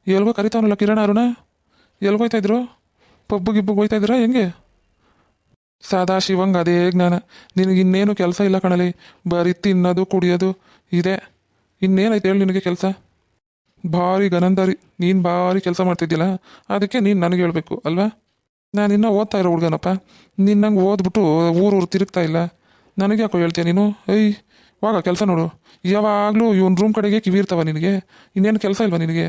ಎಲ್ಗೋ ಕರಿತಾವನಲ್ಲ ಕಿರಣ ಅರುಣ, ಎಲ್ಗೋಯ್ತಾ ಇದ್ರು? ಪಬ್ಬು ಗಿಬ್ಬಗೆ ಹೋಯ್ತಾ ಇದ್ದೀರಾ ಹೆಂಗೆ? ಸದಾ ಶಿವಂಗೆ ಅದೇ ಜ್ಞಾನ. ನಿನಗೆ ಇನ್ನೇನು ಕೆಲಸ ಇಲ್ಲ ಕಣಲಿ, ಬರೀ ತಿನ್ನೋದು ಕುಡಿಯೋದು ಇದೆ. ಇನ್ನೇನಾಯ್ತು ಹೇಳಿ ನಿನಗೆ ಕೆಲಸ? ಭಾರಿ ಗನಂದಾರಿ, ನೀನು ಭಾರಿ ಕೆಲಸ ಮಾಡ್ತಿದ್ದಿಲ್ಲ, ಅದಕ್ಕೆ ನೀನು ನನಗೆ ಹೇಳ್ಬೇಕು ಅಲ್ವಾ? ನಾನು ಇನ್ನೂ ಓದ್ತಾ ಇರೋ ಹುಡ್ಗನಪ್ಪ, ನಿನ್ನಂಗೆ ಓದ್ಬಿಟ್ಟು ಊರೂರು ತಿರುಗ್ತಾ ಇಲ್ಲ. ನನಗೆ ಯಾಕೋ ಹೇಳ್ತೀಯ ನೀನು? ಇವಾಗ ಕೆಲಸ ನೋಡು. ಯಾವಾಗಲೂ ಇವನ್ ರೂಮ್ ಕಡೆಗೆ ಕಿವಿ ಇರ್ತಾವ ನಿನಗೆ? ಇನ್ನೇನು ಕೆಲಸ ಇಲ್ವಾ ನಿನಗೆ?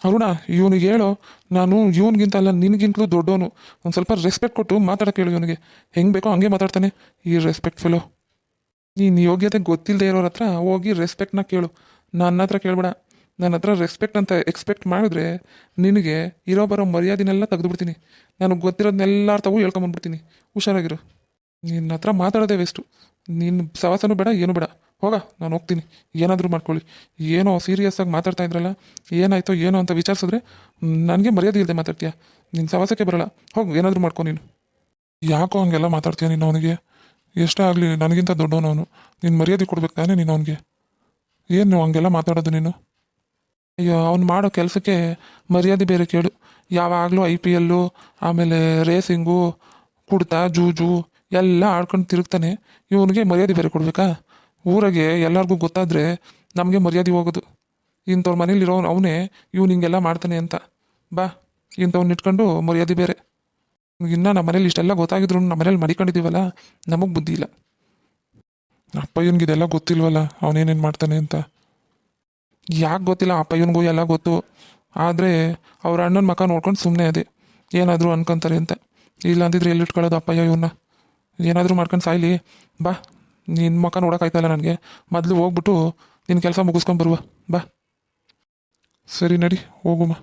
ಅರುಣ, ಇವನಿಗೆ ಹೇಳೋ, ನಾನು ಇವನಿಗಿಂತ ಅಲ್ಲ ನಿನಗಿಂತಲೂ ದೊಡ್ಡವನು. ಒಂದು ಸ್ವಲ್ಪ ರೆಸ್ಪೆಕ್ಟ್ ಕೊಟ್ಟು ಮಾತಾಡೋಕೆ ಹೇಳು ಇವನಿಗೆ. ಹೆಂಗೆ ಬೇಕೋ ಹಂಗೆ ಮಾತಾಡ್ತಾನೆ ಈ ರೆಸ್ಪೆಕ್ಟ್ ಫೆಲೋ. ನೀನು ಯೋಗ್ಯತೆ ಗೊತ್ತಿಲ್ಲದೆ ಇರೋರ ಹತ್ರ ಹೋಗಿ ರೆಸ್ಪೆಕ್ಟ್ನ ಕೇಳು, ನನ್ನ ಹತ್ರ ಕೇಳಬೇಡ. ನನ್ನ ಹತ್ರ ರೆಸ್ಪೆಕ್ಟ್ ಅಂತ ಎಕ್ಸ್ಪೆಕ್ಟ್ ಮಾಡಿದ್ರೆ ನಿನಗೆ ಇರೋ ಬರೋ ಮರ್ಯಾದೆನೆಲ್ಲ ತೆಗೆದುಬಿಡ್ತೀನಿ. ನನಗೆ ಗೊತ್ತಿರೋದನ್ನೆಲ್ಲರ ತಾವು ಹೇಳ್ಕೊಂಬಂದ್ಬಿಡ್ತೀನಿ. ಹುಷಾರಾಗಿರು. ನಿನ್ನ ಹತ್ರ ಮಾತಾಡೋದೇ ವೇಸ್ಟು. ನಿನ್ನ ಸವಾಸನೂ ಬೇಡ, ಏನೂ ಬೇಡ. ಹೋಗ, ನಾನು ಹೋಗ್ತೀನಿ. ಏನಾದರೂ ಮಾಡ್ಕೊಳ್ಳಿ. ಏನೋ ಸೀರಿಯಸ್ ಆಗಿ ಮಾತಾಡ್ತಾ ಇದ್ರಲ್ಲ, ಏನಾಯ್ತೋ ಏನೋ ಅಂತ ವಿಚಾರಿಸಿದ್ರೆ ನನಗೆ ಮರ್ಯಾದೆ ಇಲ್ಲದೆ ಮಾತಾಡ್ತೀಯ. ನಿನ್ನ ಸವಾಸಕ್ಕೆ ಬರಲ್ಲ. ಹೋಗು, ಏನಾದರೂ ಮಾಡ್ಕೊ ನೀನು. ಯಾಕೋ ಹಂಗೆಲ್ಲ ಮಾತಾಡ್ತೀಯ ನೀನು ಅವನಿಗೆ? ಎಷ್ಟೇ ಆಗಲಿ ನನಗಿಂತ ದೊಡ್ಡವನು ಅವನು. ನೀನು ಮರ್ಯಾದೆ ಕೊಡ್ಬೇಕು ತಾನೇ ನೀನು ಅವನಿಗೆ? ಏನು ಹಂಗೆಲ್ಲ ಮಾತಾಡೋದು ನೀನು? ಅಯ್ಯೋ, ಅವ್ನು ಮಾಡೋ ಕೆಲಸಕ್ಕೆ ಮರ್ಯಾದೆ ಬೇರೆ ಕೇಳು. ಯಾವಾಗಲೂ IPL, ಆಮೇಲೆ ರೇಸಿಂಗು, ಕುಡ್ತಾ ಜೂಜು ಎಲ್ಲ ಆಡ್ಕೊಂಡು ತಿರುಗ್ತಾನೆ. ಇವನಿಗೆ ಮರ್ಯಾದೆ ಬೇರೆ ಕೊಡಬೇಕಾ? ಊರಾಗೆ ಎಲ್ಲರಿಗೂ ಗೊತ್ತಾದರೆ ನಮಗೆ ಮರ್ಯಾದೆ ಹೋಗೋದು. ಇಂಥವ್ರ ಮನೇಲಿರೋ ಅವನೇ ಇವ್ನು ಹಿಂಗೆಲ್ಲ ಮಾಡ್ತಾನೆ ಅಂತ. ಬಾ, ಇಂಥವ್ನ ಇಟ್ಕೊಂಡು ಮರ್ಯಾದೆ ಬೇರೆ. ಇನ್ನು ನಮ್ಮ ಮನೇಲಿ ಇಷ್ಟೆಲ್ಲ ಗೊತ್ತಾಗಿದ್ರು ನಮ್ಮ ಮನೇಲಿ ಮಡಿಕೊಂಡಿದ್ದೀವಲ್ಲ, ನಮಗೆ ಬುದ್ಧಿ ಇಲ್ಲ. ಅಪ್ಪ ಇವನಿಗಿದೆಲ್ಲ ಗೊತ್ತಿಲ್ವಲ್ಲ ಅವನೇನೇನು ಮಾಡ್ತಾನೆ ಅಂತ. ಯಾಕೆ ಗೊತ್ತಿಲ್ಲ? ಅಪ್ಪ ಇವನಿಗೂ ಎಲ್ಲ ಗೊತ್ತು. ಆದರೆ ಅವ್ರ ಅಣ್ಣನ ಮಕ್ಕ ನೋಡ್ಕೊಂಡು ಸುಮ್ಮನೆ ಅದೇ, ಏನಾದರೂ ಅನ್ಕೊಂತಾರೆ ಅಂತ. ಇಲ್ಲ ಅಂದಿದ್ರೆ ಎಲ್ಲಿಟ್ಕೊಳ್ಳೋದು ಅಪ್ಪಯ್ಯ ಇವನ್ನ? ಏನಾದರೂ ಮಾಡ್ಕೊಂಡು ಸಾಯ್ಲಿ. ಬಾ, ನಿನ್ನ ಮಕ್ಕ ನೋಡೋಕ್ಕಾಯ್ತಲ್ಲ ನನಗೆ. ಮೊದಲು ಹೋಗ್ಬಿಟ್ಟು ನಿನ್ನ ಕೆಲಸ ಮುಗಿಸ್ಕೊಂಡು ಬರುವ. ಬಾ, ಸರಿ ನಡಿ ಹೋಗುಮ್ಮ.